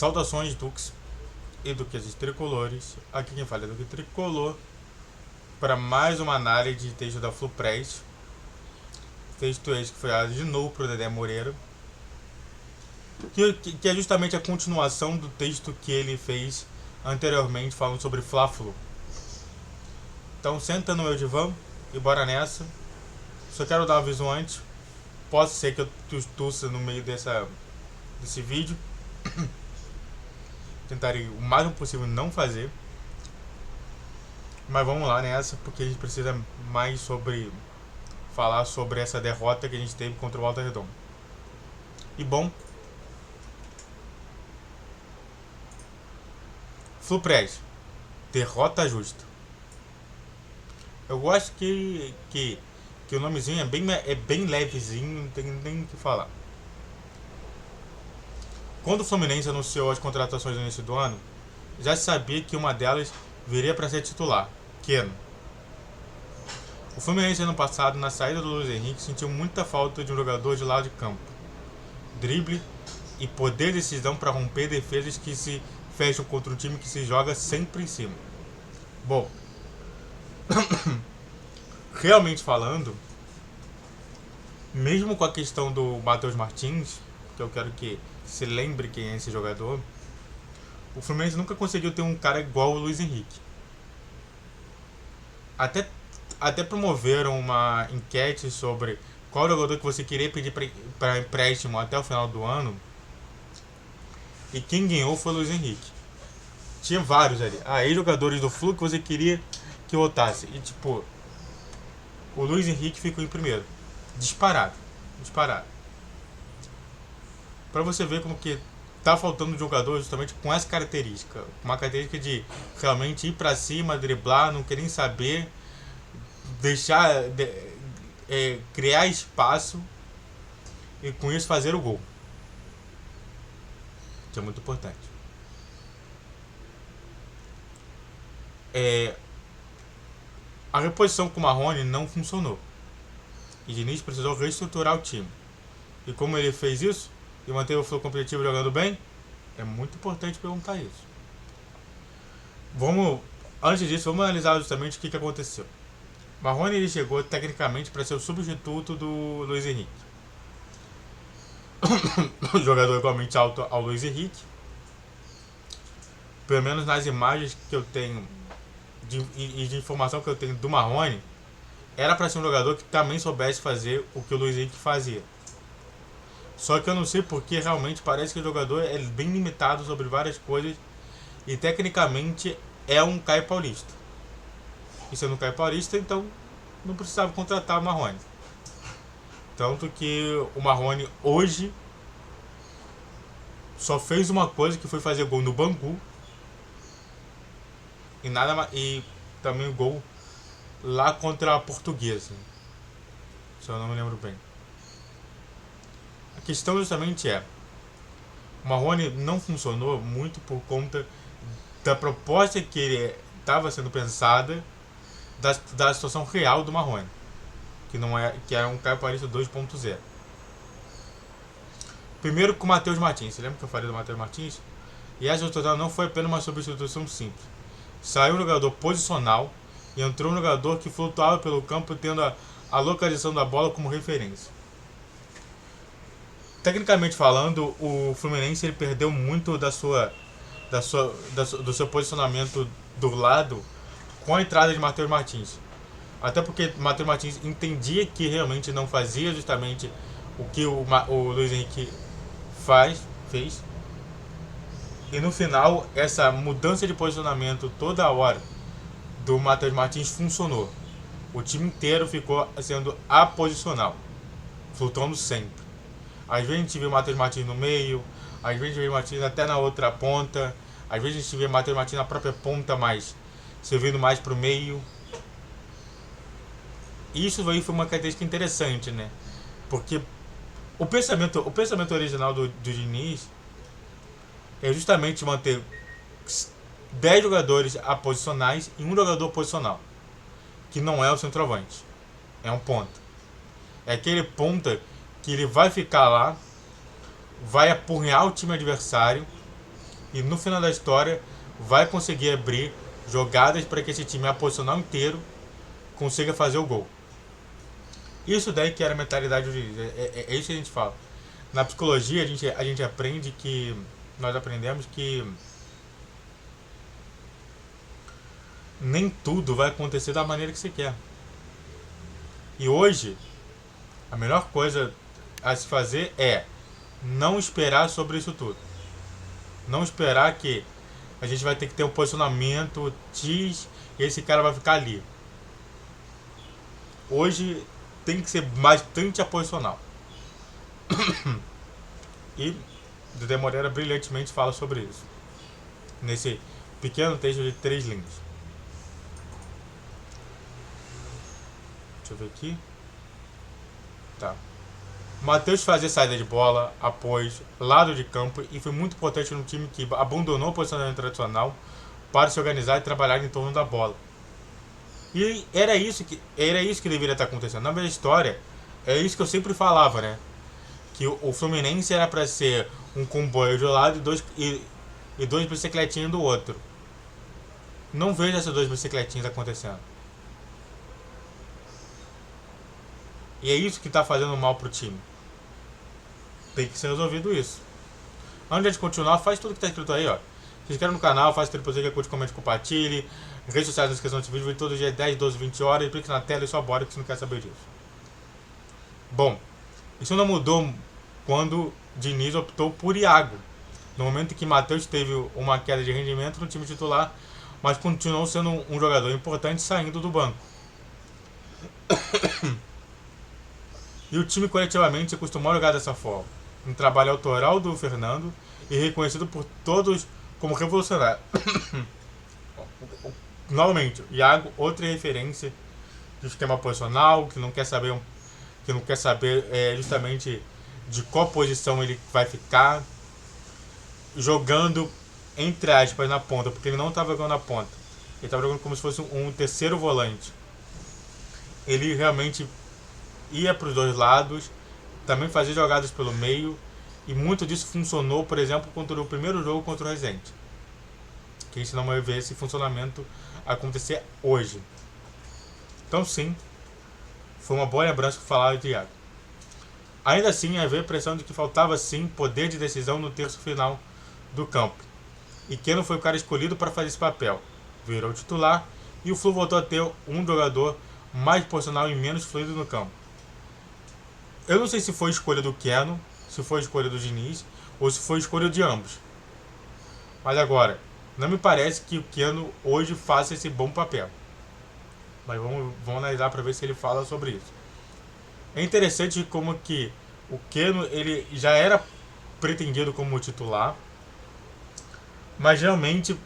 Saudações Dux e Duques Tricolores, aqui quem fala é Duque Tricolor, para mais uma análise de texto da Flupress, texto este que foi dado de novo para o Dedé Moreira, que é justamente a continuação do texto que ele fez anteriormente falando sobre Fla-Flu. Então senta no meu divã e bora nessa. Só quero dar um aviso antes, pode ser que eu tussa no meio desse vídeo. Tentarei o máximo possível não fazer. Mas vamos lá nessa, porque a gente precisa mais falar sobre essa derrota que a gente teve contra o Volta Redonda. E bom, Flupress, derrota justa. Eu gosto que o nomezinho é bem levezinho, não tem nem o que falar. Quando o Fluminense anunciou as contratações no início do ano, já se sabia que uma delas viria para ser titular, Keno. O Fluminense ano passado, na saída do Luiz Henrique, sentiu muita falta de um jogador de lado de campo. Drible e poder de decisão para romper defesas que se fecham contra um time que se joga sempre em cima. Bom, realmente falando, mesmo com a questão do Matheus Martins, que eu quero que se lembre quem é esse jogador, o Fluminense nunca conseguiu ter um cara igual o Luiz Henrique. Até promoveram uma enquete sobre qual jogador que você queria pedir para empréstimo até o final do ano, e quem ganhou foi o Luiz Henrique. Tinha vários ali. Aí jogadores do Flu que você queria que votasse. E tipo, o Luiz Henrique ficou em primeiro. Disparado. Pra você ver como que tá faltando um jogador justamente com essa característica. Uma característica de realmente ir pra cima, driblar, não querer nem saber, criar espaço e com isso fazer o gol. Isso é muito importante. A reposição com o Marrone não funcionou. E Diniz precisou reestruturar o time. E como ele fez isso e manteve o flow competitivo jogando bem, é muito importante perguntar isso. Antes disso, vamos analisar justamente o que aconteceu. Marrone ele chegou tecnicamente para ser o substituto do Luiz Henrique. Um jogador igualmente alto ao Luiz Henrique. Pelo menos nas imagens que eu tenho de informação que eu tenho do Marrone, era para ser um jogador que também soubesse fazer o que o Luiz Henrique fazia. Só que eu não sei porque realmente parece que o jogador é bem limitado sobre várias coisas e tecnicamente é um Caio Paulista. E sendo um Caio Paulista, então não precisava contratar o Marrone. Tanto que o Marrone hoje só fez uma coisa, que foi fazer gol no Bangu. E também o gol lá contra a Portuguesa, se eu não me lembro bem. A questão justamente o Marrone não funcionou muito por conta da proposta que estava sendo pensada da situação real do Marrone, que é um Caio Paulista 2.0. Primeiro com o Matheus Martins. Você lembra que eu falei do Matheus Martins? E essa situação não foi apenas uma substituição simples. Saiu um jogador posicional e entrou um jogador que flutuava pelo campo, tendo a localização da bola como referência. Tecnicamente falando, o Fluminense ele perdeu muito do seu posicionamento do lado com a entrada de Matheus Martins. Até porque Matheus Martins entendia que realmente não fazia justamente o que o Luiz Henrique fez. E no final, essa mudança de posicionamento toda hora do Matheus Martins funcionou. O time inteiro ficou sendo aposicional, flutuando sempre. Às vezes a gente vê o Matheus Martins no meio, às vezes a gente vê o Martins até na outra ponta, às vezes a gente vê o Matheus Martins na própria ponta, mas servindo mais para o meio. Isso aí foi uma característica interessante, né? Porque o pensamento original do Diniz é justamente manter 10 jogadores aposicionais e um jogador posicional, que não é o centroavante, é um ponta. É aquele ponta que ele vai ficar lá, vai apurrear o time adversário e no final da história vai conseguir abrir jogadas para que esse time aposicional inteiro consiga fazer o gol. Isso daí que era a mentalidade do juiz. É isso que a gente fala. Na psicologia a gente aprende que. Nós aprendemos que nem tudo vai acontecer da maneira que você quer. E hoje, a melhor coisa a se fazer é não esperar sobre isso tudo. Não esperar que a gente vai ter que ter um posicionamento X e esse cara vai ficar ali. Hoje tem que ser bastante aposicional. E Dedé Moreira brilhantemente fala sobre isso. Nesse pequeno texto de 3 linhas. Deixa eu ver aqui. Tá. Matheus fazia saída de bola, apoios, lado de campo e foi muito importante no time que abandonou o posicionamento tradicional para se organizar e trabalhar em torno da bola. E era isso que deveria estar acontecendo. Na minha história, é isso que eu sempre falava, né? Que o Fluminense era para ser um comboio de um lado e dois bicicletinhos do outro. Não vejo essas duas bicicletinhas acontecendo. E é isso que está fazendo mal pro time. Tem que ser resolvido isso. Antes de continuar, faz tudo que está escrito aí, ó. Se inscreve no canal, faz aquele post, curte, comente, compartilhe. Redes sociais na descrição desse vídeo, vem todo dia 10, 12, 20 horas. Clique na tela e só bora que você não quer saber disso. Bom, isso não mudou quando Diniz optou por Iago. No momento em que Matheus teve uma queda de rendimento no time titular, mas continuou sendo um jogador importante saindo do banco. E o time coletivamente se acostumou a jogar dessa forma. Um trabalho autoral do Fernando e reconhecido por todos como revolucionário. Novamente, Iago, outra referência do esquema posicional, que não quer saber justamente de qual posição ele vai ficar, jogando entre aspas na ponta, porque ele não estava jogando na ponta, ele estava jogando como se fosse um terceiro volante. Ele realmente ia para os dois lados, também fazia jogadas pelo meio, e muito disso funcionou, por exemplo, contra o primeiro jogo contra o Resende, que a gente não vai ver esse funcionamento acontecer hoje. Então sim, foi uma boa lembrança que falava de Iago. Ainda assim, havia a impressão de que faltava sim poder de decisão no terço final do campo. E Keno foi o cara escolhido para fazer esse papel. Virou titular e o Flu voltou a ter um jogador mais posicional e menos fluido no campo. Eu não sei se foi escolha do Keno, se foi escolha do Diniz ou se foi escolha de ambos. Mas agora, não me parece que o Keno hoje faça esse bom papel. Mas vamos analisar para ver se ele fala sobre isso. É interessante como que o Keno ele já era pretendido como titular, mas realmente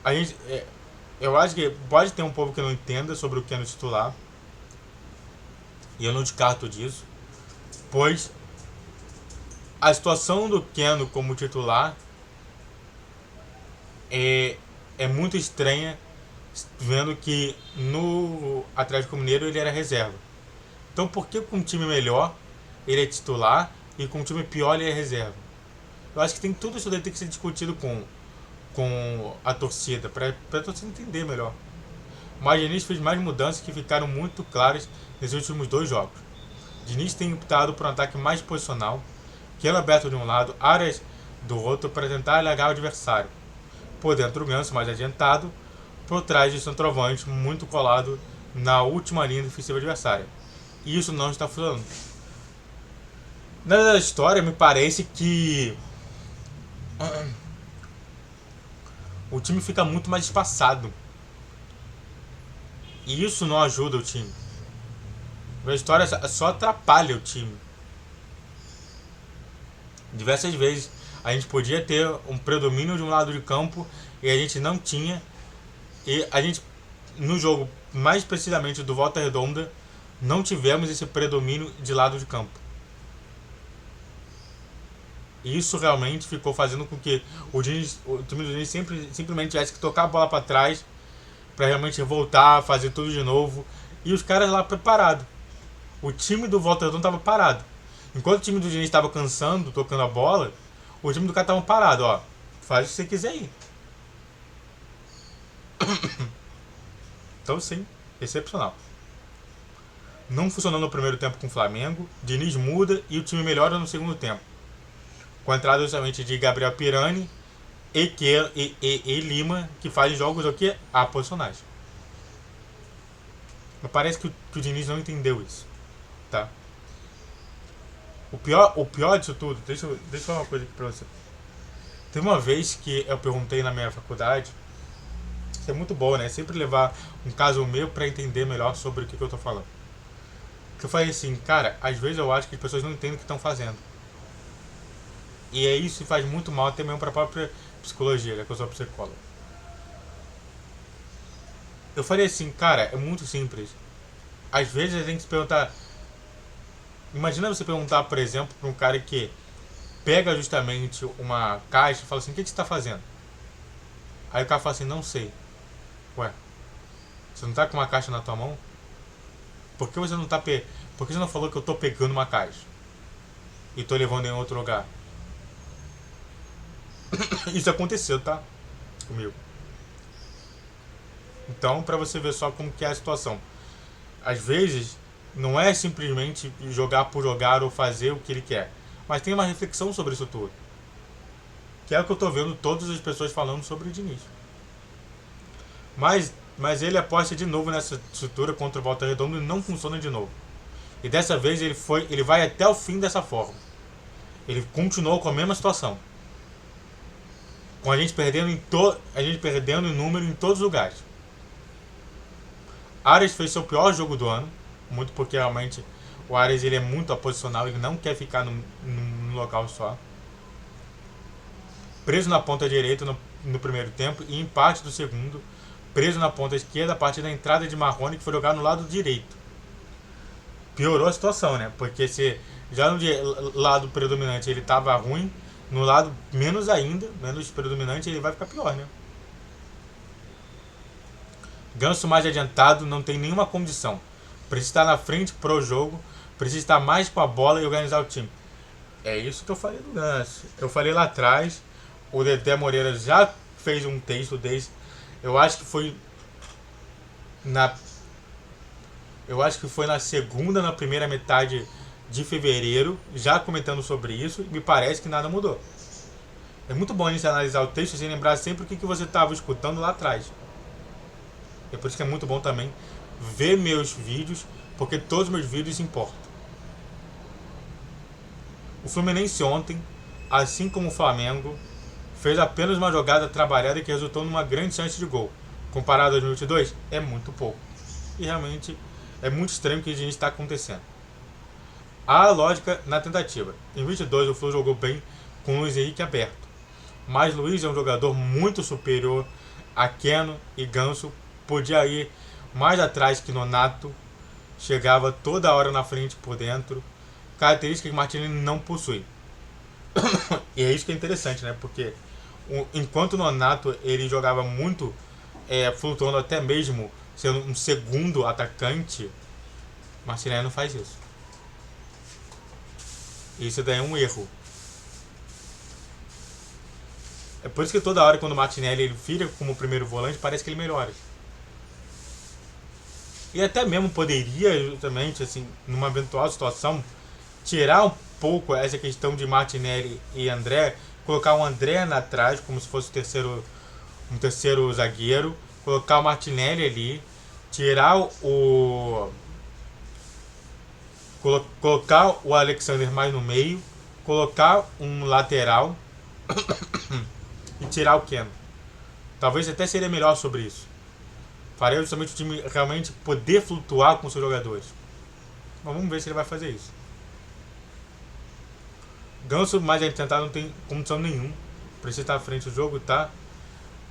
a gente, eu acho que pode ter um povo que não entenda sobre o Keno titular, e eu não descarto disso, pois a situação do Keno como titular é muito estranha, vendo que no Atlético Mineiro ele era reserva. Então por que com um time melhor ele é titular e com um time pior ele é reserva? Eu acho que tem tudo isso daí tem que ser discutido com a torcida, para a torcida entender melhor. Mas Diniz fez mais mudanças que ficaram muito claras nesses últimos 2 jogos. Diniz tem optado por um ataque mais posicional, Keno aberto de um lado, Arias do outro, para tentar alargar o adversário. Por dentro o Ganso mais adiantado, por trás de centroavante muito colado na última linha defensiva adversária. E isso não está funcionando. Na história, me parece que o time fica muito mais espaçado. E isso não ajuda o time. A história só atrapalha o time. Diversas vezes a gente podia ter um predomínio de um lado de campo e a gente não tinha. E a gente, no jogo, mais precisamente do Volta Redonda, não tivemos esse predomínio de lado de campo. Isso realmente ficou fazendo com que o time do Diniz simplesmente tivesse que tocar a bola para trás para realmente voltar, fazer tudo de novo. E os caras lá preparados. O time do Volta Redonda estava parado. Enquanto o time do Diniz estava cansando, tocando a bola, o time do cara estava parado, ó. faz o que você quiser ir. Então sim, excepcional. Não funcionou no primeiro tempo com o Flamengo, Diniz muda e o time melhora no segundo tempo. Com a entrada justamente de Gabriel Pirani e Lima, que fazem jogos aqui aposicionais. Mas parece que o Diniz não entendeu isso. Tá? O pior disso tudo, deixa eu falar uma coisa aqui pra você. Teve uma vez que eu perguntei na minha faculdade, isso é muito bom, né? Sempre levar um caso meu pra entender melhor sobre o que eu tô falando. Que eu falei assim, cara, às vezes eu acho que as pessoas não entendem o que estão fazendo. E é isso que faz muito mal até mesmo pra própria psicologia, né? Que eu sou psicólogo. Eu falei assim, cara, é muito simples. Às vezes a gente tem que se perguntar. Imagina você perguntar, por exemplo, pra um cara que pega justamente uma caixa e fala assim, o que você tá fazendo? Aí o cara fala assim, não sei. Ué, você não tá com uma caixa na tua mão? Por que você não tá Por que você não falou que eu tô pegando uma caixa? E tô levando em outro lugar? Isso aconteceu, tá? Comigo. Então, pra você ver só como que é a situação. Às vezes, não é simplesmente jogar por jogar ou fazer o que ele quer. Mas tem uma reflexão sobre isso tudo. Que é o que eu tô vendo todas as pessoas falando sobre o Diniz. Mas ele aposta de novo nessa estrutura contra o Volta Redonda e não funciona de novo. E dessa vez ele vai até o fim dessa forma. Ele continuou com a mesma situação. Com a gente perdendo em número em todos os lugares. Arias fez seu pior jogo do ano, muito porque realmente o Arias ele é muito aposicional, ele não quer ficar num local só. Preso na ponta direita no primeiro tempo e em parte do segundo, preso na ponta esquerda a partir da entrada de Marrone, que foi jogar no lado direito. Piorou a situação, né? Porque se já no lado predominante ele estava ruim, no lado menos ainda, menos predominante, ele vai ficar pior, né? Ganso mais adiantado não tem nenhuma condição. Precisa estar na frente pro jogo, precisa estar mais com a bola e organizar o time. É isso que eu falei do Ganso. Eu falei lá atrás, o Dedé Moreira já fez um texto desse. Eu acho que foi na segunda, na primeira metade de fevereiro, já comentando sobre isso, e me parece que nada mudou. É muito bom a gente analisar o texto sem lembrar sempre o que você estava escutando lá atrás. É por isso que é muito bom também ver meus vídeos, porque todos os meus vídeos importam. O Fluminense ontem, assim como o Flamengo, fez apenas uma jogada trabalhada que resultou numa grande chance de gol. Comparado a 2022, é muito pouco. E realmente é muito estranho o que a gente está acontecendo. Há lógica na tentativa. Em 22 o Flu jogou bem com o Luiz Henrique aberto. Mas Luiz é um jogador muito superior a Keno e Ganso. Podia ir mais atrás que Nonato. Chegava toda hora na frente por dentro. Característica que Martinelli não possui. E é isso que é interessante, né? Porque enquanto o Nonato ele jogava muito flutuando até mesmo sendo um segundo atacante, Martinelli não faz isso. Isso daí é um erro. É por isso que toda hora quando o Martinelli ele vira como primeiro volante, parece que ele melhora. E até mesmo poderia, justamente, assim, numa eventual situação, tirar um pouco essa questão de Martinelli e André, colocar o André atrás, como se fosse um terceiro zagueiro, colocar o Martinelli ali, tirar colocar o Alexander mais no meio, colocar um lateral e tirar o Keno. Talvez até seria melhor sobre isso. Faria justamente o time realmente poder flutuar com seus jogadores. Mas vamos ver se ele vai fazer isso. Ganso mais adiantado não tem condição nenhuma. Precisa estar à frente do jogo, tá?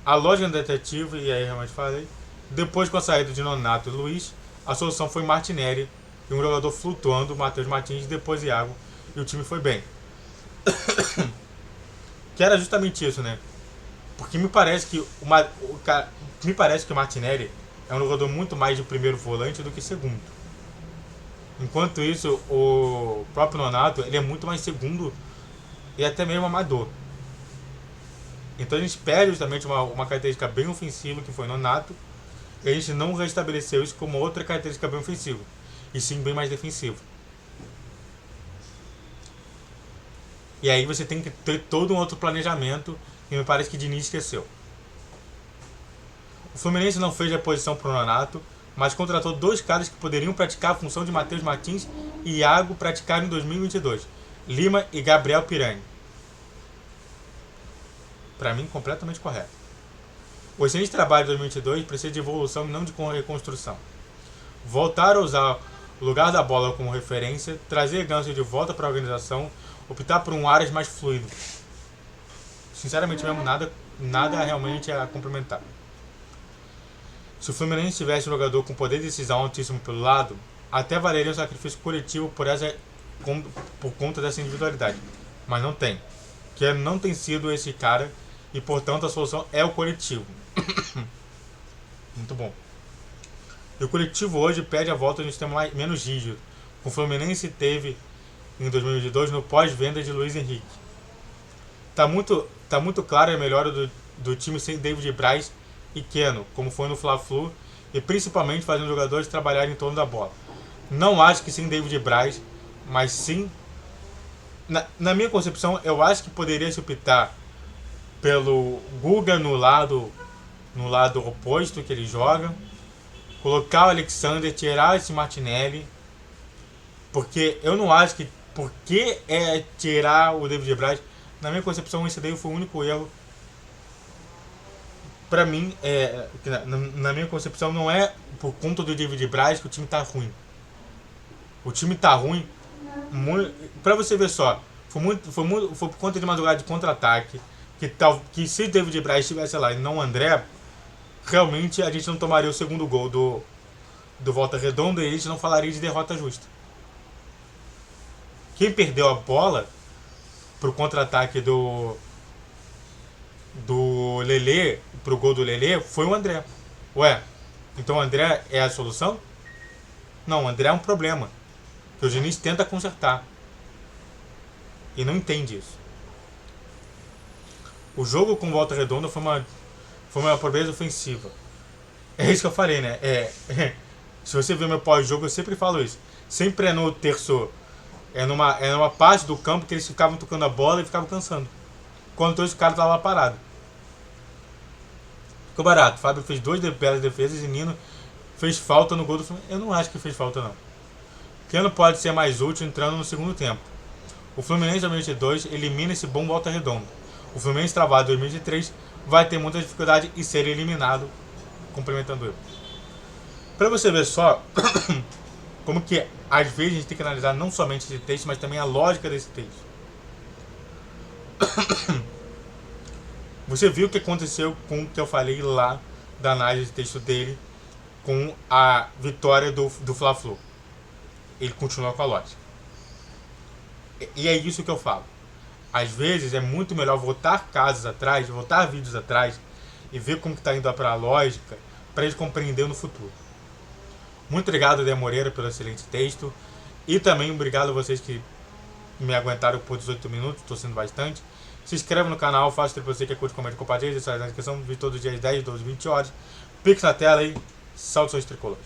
A lógica da tentativa, e aí realmente falei. Depois com a saída de Nonato e Luiz, a solução foi Martinelli e um jogador flutuando, Matheus Martins, depois Iago, e o time foi bem. Que era justamente isso, né? Porque me parece que o Martinelli é um jogador muito mais de primeiro volante do que segundo. Enquanto isso, o próprio Nonato ele é muito mais segundo e até mesmo amador. Então a gente perde justamente uma característica bem ofensiva, que foi Nonato, e a gente não restabeleceu isso como outra característica bem ofensiva, e sim bem mais defensiva. E aí você tem que ter todo um outro planejamento, e me parece que Diniz esqueceu. O Fluminense não fez reposição para o Nonato, mas contratou dois caras que poderiam praticar a função de Matheus Martins e Iago praticaram em 2022, Lima e Gabriel Pirani. Para mim, completamente correto. O excelente trabalho de 2022 precisa de evolução e não de reconstrução. Voltar a usar o lugar da bola como referência, trazer Ganso de volta para a organização, optar por um Arias mais fluido. Sinceramente mesmo, nada realmente a complementar. Se o Fluminense tivesse um jogador com poder de decisão altíssimo pelo lado, até valeria um sacrifício coletivo por conta dessa individualidade. Mas não tem. Que não tem sido esse cara e, portanto, a solução é o coletivo. Muito bom. E o coletivo hoje pede a volta de um sistema menos rígido, como o Fluminense teve em 2022 no pós-venda de Luiz Henrique. Tá muito claro a melhora do time sem David Braz e Keno, como foi no Fla-Flu, e principalmente fazendo os jogadores trabalharem em torno da bola. Não acho que sem David Braz, mas sim, na minha concepção, eu acho que poderia se optar pelo Guga no lado oposto que ele joga, colocar o Alexander, tirar esse Martinelli, porque eu não acho que porque é tirar o David Braz. Na minha concepção, esse daí foi o único erro. Pra mim, na minha concepção, não é por conta do David Braz que o time tá ruim. O time tá ruim. Pra você ver só, foi por conta de uma jogada de contra-ataque. Que se o David Braz estivesse lá e não o André, realmente a gente não tomaria o segundo gol do Volta Redonda e a gente não falaria de derrota justa. Quem perdeu a bola pro contra-ataque do Lelê, pro gol do Lelê, foi o André. Ué, então o André é a solução? Não, o André é um problema que o Diniz tenta consertar e não entende isso. O jogo com Volta Redonda foi uma pobreza ofensiva. É isso que eu falei, né? Se você ver meu pós-jogo, eu sempre falo isso. Sempre é no terço. É numa parte do campo que eles ficavam tocando a bola e ficavam cansando. Enquanto os caras estavam lá parados. Ficou barato. O Fábio fez 2 belas defesas e Nino fez falta no gol do Fluminense. Eu não acho que fez falta, não. Keno pode ser mais útil entrando no segundo tempo. O Fluminense em 2022 elimina esse bom Volta Redonda. O Fluminense travado em 2023 vai ter muita dificuldade e ser eliminado, complementando eu. Pra você ver só como que às vezes a gente tem que analisar não somente esse texto, mas também a lógica desse texto. Você viu o que aconteceu com o que eu falei lá da análise de texto dele com a vitória do Fla-Flu. Ele continua com a lógica. E é isso que eu falo. Às vezes é muito melhor voltar casos atrás, voltar vídeos atrás e ver como que está indo para a lógica para ele compreender no futuro. Muito obrigado, Dé Moreira, pelo excelente texto. E também obrigado a vocês que me aguentaram por 18 minutos, estou sendo bastante. Se inscreve no canal, faça para você que é curte, comente, compartilha. Isso é na descrição, vídeo todos os dias 10, 12, 20 horas. Pix na tela e salve seus tricolores.